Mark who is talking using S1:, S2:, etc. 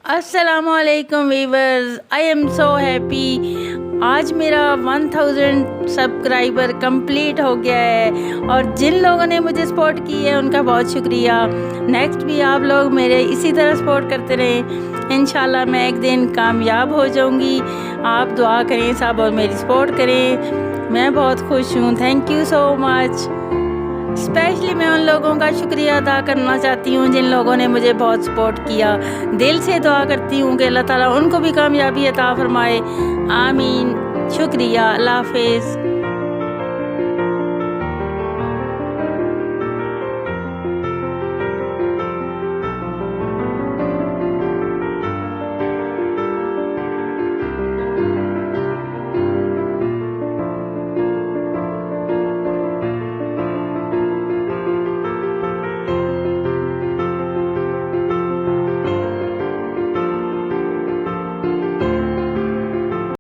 S1: अस्सलामुअलैकुम viewers, I am so happy. आज मेरा 1000 सब्सक्राइबर कंप्लीट हो गया है और जिन लोगों ने मुझे सपोर्ट की है उनका बहुत शुक्रिया। नेक्स्ट भी आप लोग मेरे इसी तरह सपोर्ट करते रहें। इंशाल्लाह मैं एक दिन कामयाब हो जाऊंगी। आप दुआ करें सब और मेरी सपोर्ट करें। मैं बहुत खुश हूँ। Thank you so much. Specially मैं उन लोगों का शुक्रिया अदा करना चाहती हूँ जिन लोगों ने मुझे बहुत सपोर्ट किया। दिल से दुआ करती हूँ कि अल्लाह ताला उनको भी कामयाबी अता फरमाए। आमीन। शुक्रिया। अल्लाह हाफिज़।